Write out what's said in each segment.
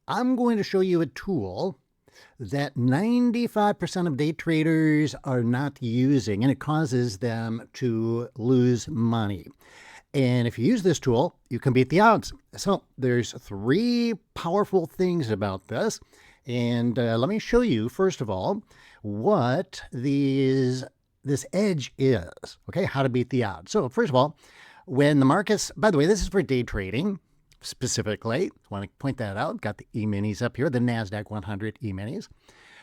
I'm going to show you a tool that 95% of day traders are not using, and it causes them to lose money. And if you use this tool, you can beat the odds. So there's three powerful things about this. And let me show you, first of all, what this edge is, okay, how to beat the odds. So first of all, when the markets, by the way, this is for day trading specifically. I want to point that out. Got the E-minis up here, the NASDAQ 100 E-minis.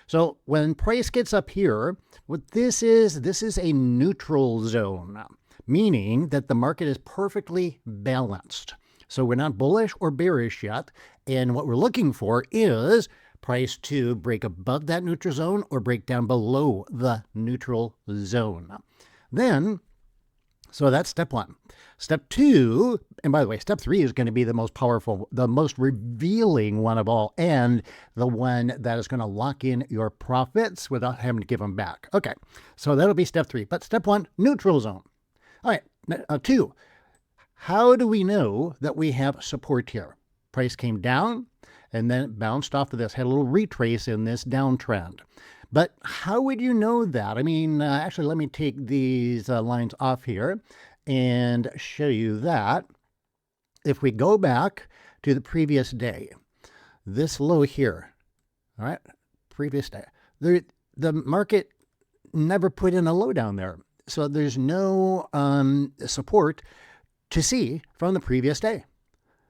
So when price gets up here, what this is a neutral zone, meaning that the market is perfectly balanced. So we're not bullish or bearish yet. And what we're looking for is price to break above that neutral zone or break down below the neutral zone. Then, so that's step one. Step two, and by the way, step three is going to be the most powerful, the most revealing one of all, and the one that is going to lock in your profits without having to give them back. Okay, so that'll be step three. But step one, neutral zone. All right, two, how do we know that we have support here? Price came down and then it bounced off of this, had a little retrace in this downtrend. But how would you know that? I mean, actually, let me take these lines off here and show you that. If we go back to the previous day, this low here, all right, previous day, the market never put in a low down there. So there's no support to see from the previous day.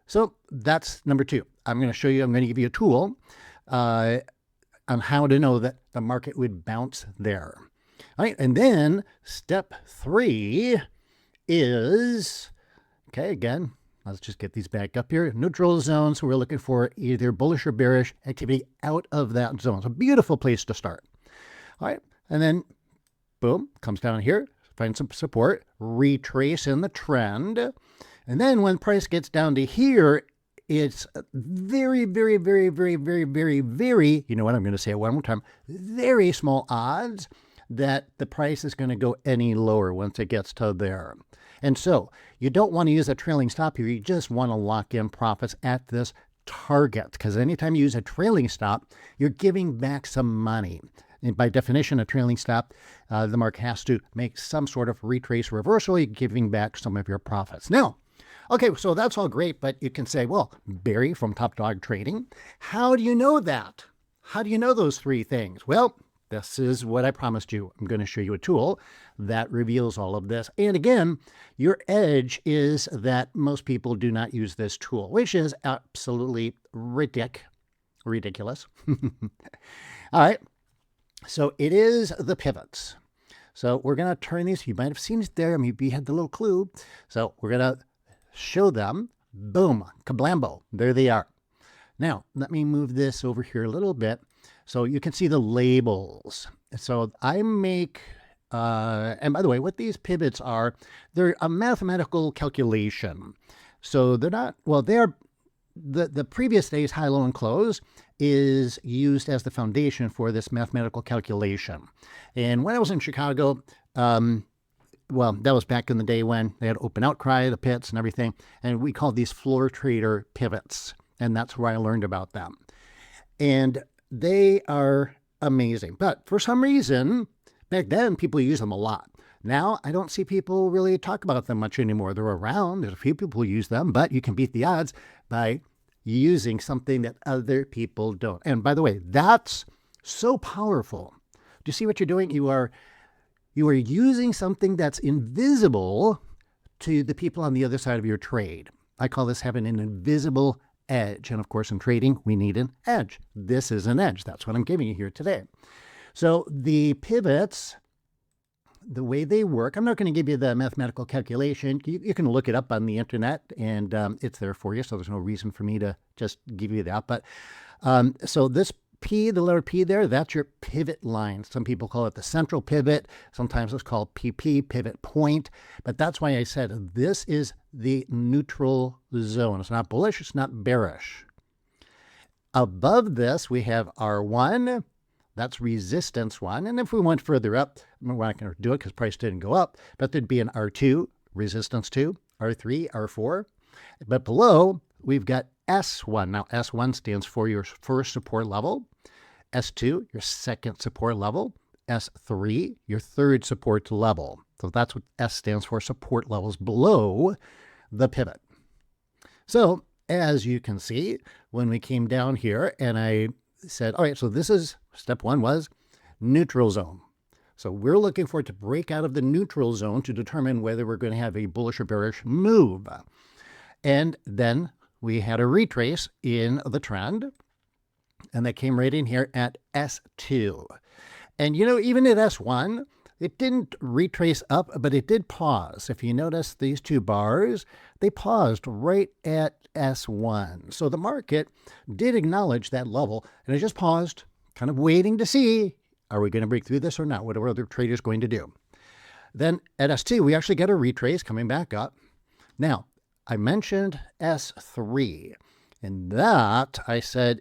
So that's number two. I'm going to give you a tool on how to know that the market would bounce there. All right, and then step three is, okay, again, let's just get these back up here. Neutral zone, so we're looking for either bullish or bearish activity out of that zone. It's a beautiful place to start. All right, and then boom, comes down here, find some support, retrace in the trend. And then when price gets down to here, it's very, very, very, very, very, very, very, you know what, I'm going to say it one more time, very small odds that the price is going to go any lower once it gets to there. And so you don't want to use a trailing stop here. You just want to lock in profits at this target, because anytime you use a trailing stop, you're giving back some money. And by definition, a trailing stop, the market has to make some sort of retrace reversal. You're giving back some of your profits. Now, okay, so that's all great, but you can say, well, Barry from Top Dog Trading, how do you know that? How do you know those three things? Well, this is what I promised you. I'm going to show you a tool that reveals all of this. And again, your edge is that most people do not use this tool, which is absolutely ridiculous. All right. So it is the pivots. So we're going to turn these. You might have seen it there. Maybe you had the little clue. So we're going to show them. Boom. Kablambo. There they are. Now, let me move this over here a little bit so you can see the labels. So I make, and by the way, what these pivots are, they're a mathematical calculation. So they're not, well, they are, the previous day's high, low, and close is used as the foundation for this mathematical calculation. And when I was in Chicago, well, that was back in the day when they had open outcry, the pits and everything, and we called these floor trader pivots, and that's where I learned about them. And they are amazing. But for some reason, back then, people used them a lot. Now, I don't see people really talk about them much anymore. They're around. There's a few people who use them, but you can beat the odds by using something that other people don't. And by the way, that's so powerful. Do you see what you're doing? You are using something that's invisible to the people on the other side of your trade. I call this having an invisible edge. And of course, in trading, we need an edge. This is an edge. That's what I'm giving you here today. So the pivots, the way they work, I'm not going to give you the mathematical calculation. You can look it up on the internet, and it's there for you, so there's no reason for me to just give you that. But so this P, the letter P there, that's your pivot line. Some people call it the central pivot. Sometimes it's called PP, pivot point. But that's why I said this is the neutral zone. It's not bullish, it's not bearish. Above this, we have R1. That's resistance 1. And if we went further up, we're not going to do it because price didn't go up, but there'd be an R2, resistance 2, R3, R4. But below, we've got S1. Now, S1 stands for your first support level. S2, your second support level. S3, your third support level. So that's what S stands for, support levels below the pivot. So as you can see, when we came down here and I said, all right, so this is step one was neutral zone. So we're looking for it to break out of the neutral zone to determine whether we're going to have a bullish or bearish move. And then we had a retrace in the trend, and that came right in here at S2. And even at S1, it didn't retrace up, but it did pause. If you notice these two bars, they paused right at S1. So the market did acknowledge that level, and it just paused, kind of waiting to see, are we going to break through this or not? What are other traders going to do? Then at S2, we actually get a retrace coming back up. Now, I mentioned S3, and that I said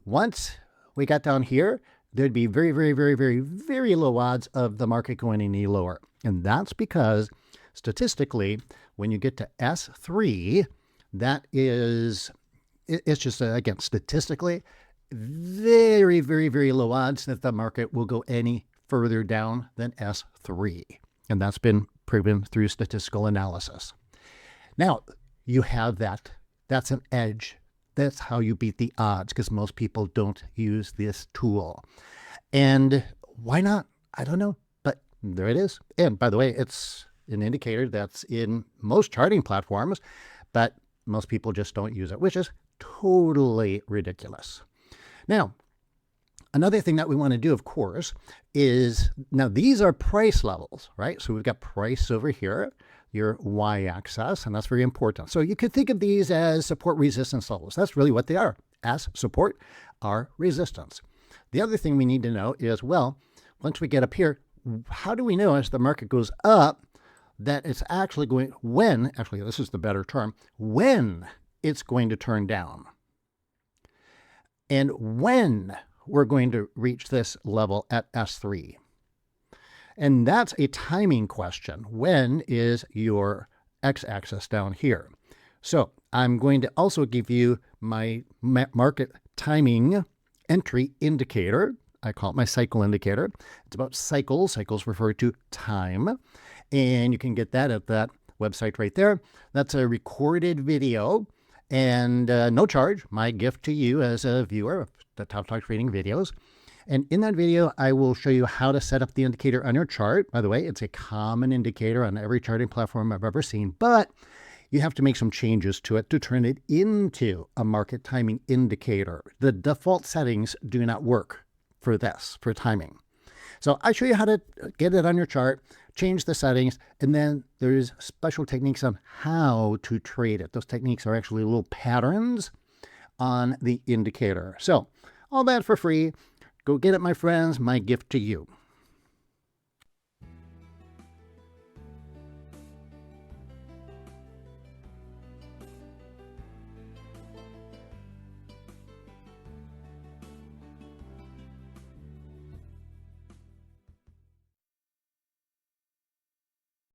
once we got down here, there'd be very, very, very, very, very low odds of the market going any lower. And that's because statistically, when you get to S3, that is, it's just, again, statistically, very, very, very low odds that the market will go any further down than S3. And that's been proven through statistical analysis. Now, you have that. That's an edge. That's how you beat the odds, because most people don't use this tool. And why not? I don't know, but there it is. And by the way, it's an indicator that's in most charting platforms, but most people just don't use it, which is totally ridiculous. Now, another thing that we want to do, of course, is now these are price levels, right? So we've got price over here, your y-axis, and that's very important. So you could think of these as support resistance levels. That's really what they are. As support are resistance. The other thing we need to know is, well, once we get up here, how do we know as the market goes up that it's actually going, actually this is the better term, when it's going to turn down? And when we're going to reach this level at S3? And that's a timing question. When is your x-axis down here? So I'm going to also give you my market timing entry indicator. I call it my cycle indicator. It's about cycles. Cycles refer to time. And you can get that at that website right there. That's a recorded video and no charge. My gift to you as a viewer of the Top Talk Trading videos. And in that video, I will show you how to set up the indicator on your chart. By the way, it's a common indicator on every charting platform I've ever seen, but you have to make some changes to it to turn it into a market timing indicator. The default settings do not work for this, for timing. So I show you how to get it on your chart, change the settings, and then there's special techniques on how to trade it. Those techniques are actually little patterns on the indicator. So all that for free. Go get it, my friends. My gift to you.